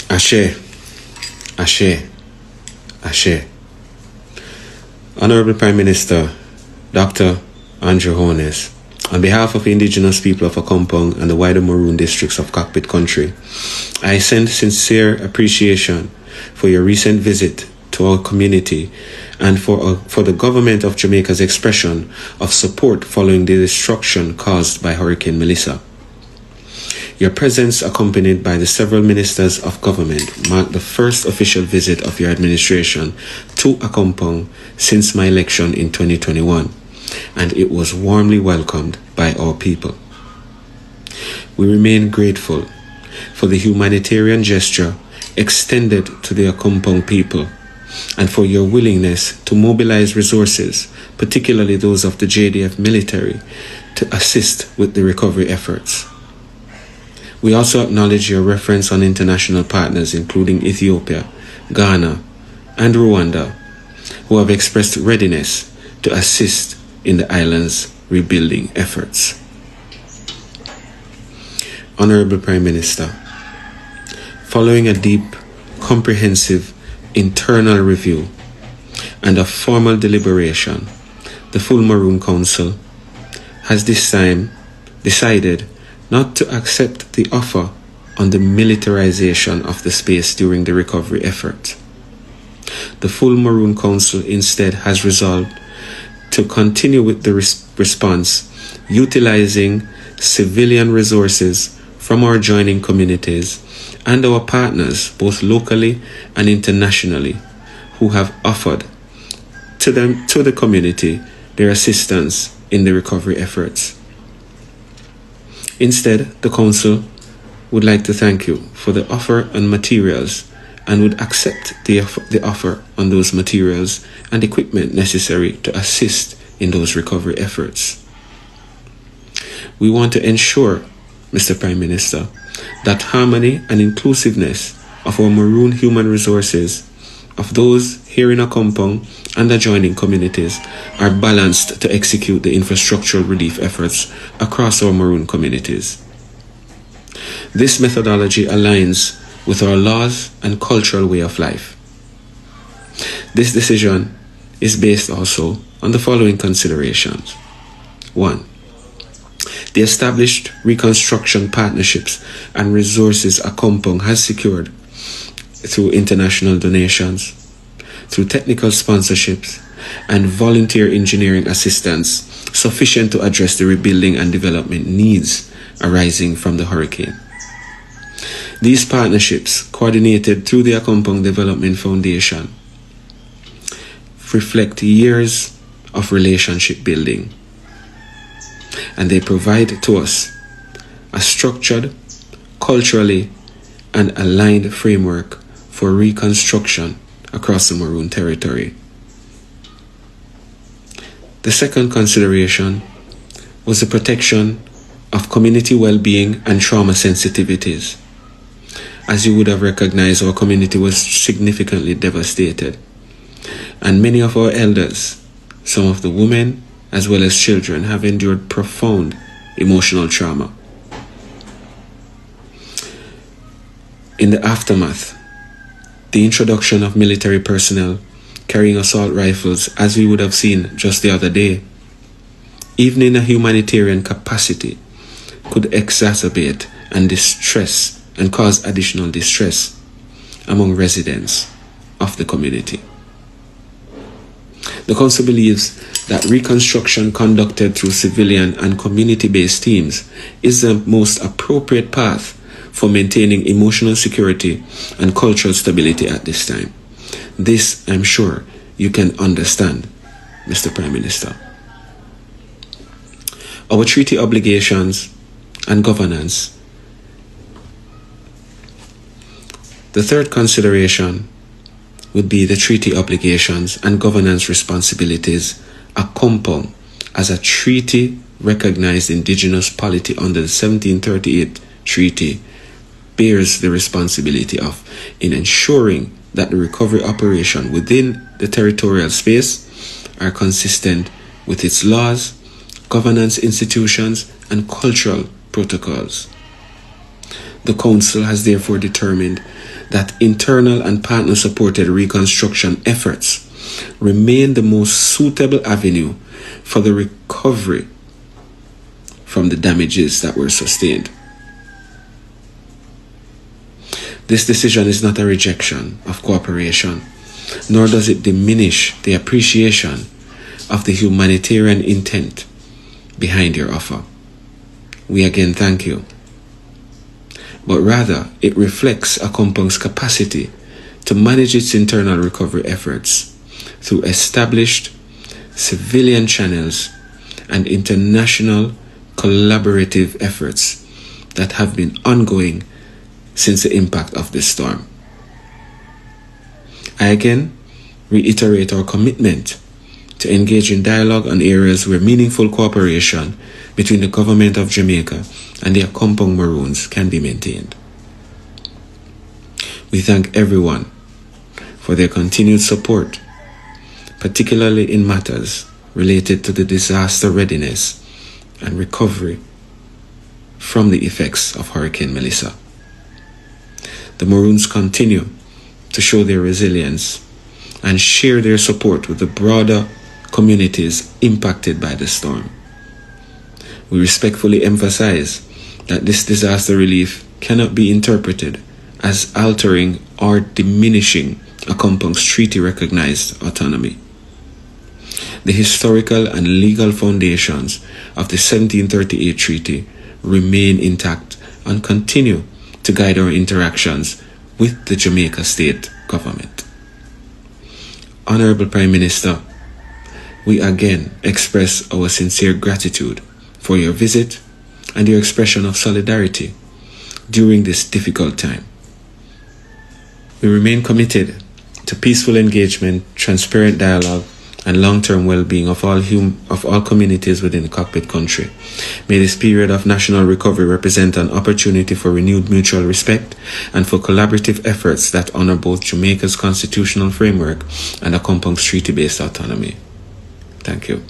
Ashe, Ashe, Ashe. Honorable Prime Minister, Dr. Andrew Holness, on behalf of the indigenous people of Akompong and the wider Maroon districts of Cockpit Country, I send sincere appreciation for your recent visit to our community and for the government of Jamaica's expression of support following the destruction caused by Hurricane Melissa. Your presence, accompanied by the several ministers of government, marked the first official visit of your administration to Akompong since my election in 2021, and it was warmly welcomed by our people. We remain grateful for the humanitarian gesture extended to the Akompong people and for your willingness to mobilize resources, particularly those of the JDF military, to assist with the recovery efforts. We also acknowledge your reference on international partners, including Ethiopia, Ghana, and Rwanda, who have expressed readiness to assist in the island's rebuilding efforts. Honorable Prime Minister, following a deep, comprehensive internal review and a formal deliberation, the full Maroon Council has this time decided not to accept the offer on the militarization of the space during the recovery effort. The full Maroon Council instead has resolved to continue with the response, utilizing civilian resources from our joining communities and our partners, both locally and internationally, who have offered to the community their assistance in the recovery efforts. Instead, the Council would like to thank you for the offer on materials and would accept the offer on those materials and equipment necessary to assist in those recovery efforts. We want to ensure, Mr. Prime Minister, that harmony and inclusiveness of our Maroon human resources, of those here in Akompong and adjoining communities, are balanced to execute the infrastructural relief efforts across our Maroon communities. This methodology aligns with our laws and cultural way of life. This decision is based also on the following considerations. 1. The established reconstruction partnerships and resources Akompong has secured through international donations, through technical sponsorships, and volunteer engineering assistance sufficient to address the rebuilding and development needs arising from the hurricane. These partnerships, coordinated through the Akompong Development Foundation, reflect years of relationship building, and they provide to us a structured, culturally and aligned framework for reconstruction across the Maroon territory. The second consideration was the protection of community well-being and trauma sensitivities. As you would have recognized, our community was significantly devastated, and many of our elders, some of the women as well as children, have endured profound emotional trauma. In the aftermath, the introduction of military personnel carrying assault rifles, as we would have seen just the other day, even in a humanitarian capacity, could exacerbate and distress and cause additional distress among residents of the community. The Council believes that reconstruction conducted through civilian and community-based teams is the most appropriate path for maintaining emotional security and cultural stability at this time. This, I'm sure, you can understand, Mr. Prime Minister. Our treaty obligations and governance. The third consideration would be the treaty obligations and governance responsibilities Akompong, as a treaty recognized indigenous polity under the 1738 treaty, bears the responsibility of in ensuring that the recovery operation within the territorial space are consistent with its laws, governance institutions, and cultural protocols. The Council has therefore determined that internal and partner-supported reconstruction efforts remain the most suitable avenue for the recovery from the damages that were sustained. This decision is not a rejection of cooperation, nor does it diminish the appreciation of the humanitarian intent behind your offer. We again thank you. But rather, it reflects Akompong's capacity to manage its internal recovery efforts through established civilian channels and international collaborative efforts that have been ongoing since the impact of this storm. I again reiterate our commitment to engage in dialogue on areas where meaningful cooperation between the government of Jamaica and the Akompong Maroons can be maintained. We thank everyone for their continued support, particularly in matters related to the disaster readiness and recovery from the effects of Hurricane Melissa. The Maroons continue to show their resilience and share their support with the broader communities impacted by the storm. We respectfully emphasize that this disaster relief cannot be interpreted as altering or diminishing Akompong's treaty-recognized autonomy. The historical and legal foundations of the 1738 treaty remain intact and continue to guide our interactions with the Jamaica state government. Honorable Prime Minister, we again express our sincere gratitude for your visit and your expression of solidarity during this difficult time. We remain committed to peaceful engagement, transparent dialogue, and long-term well-being of all communities within the cockpit country. May this period of national recovery represent an opportunity for renewed mutual respect and for collaborative efforts that honor both Jamaica's constitutional framework and Akompong's treaty-based autonomy. Thank you.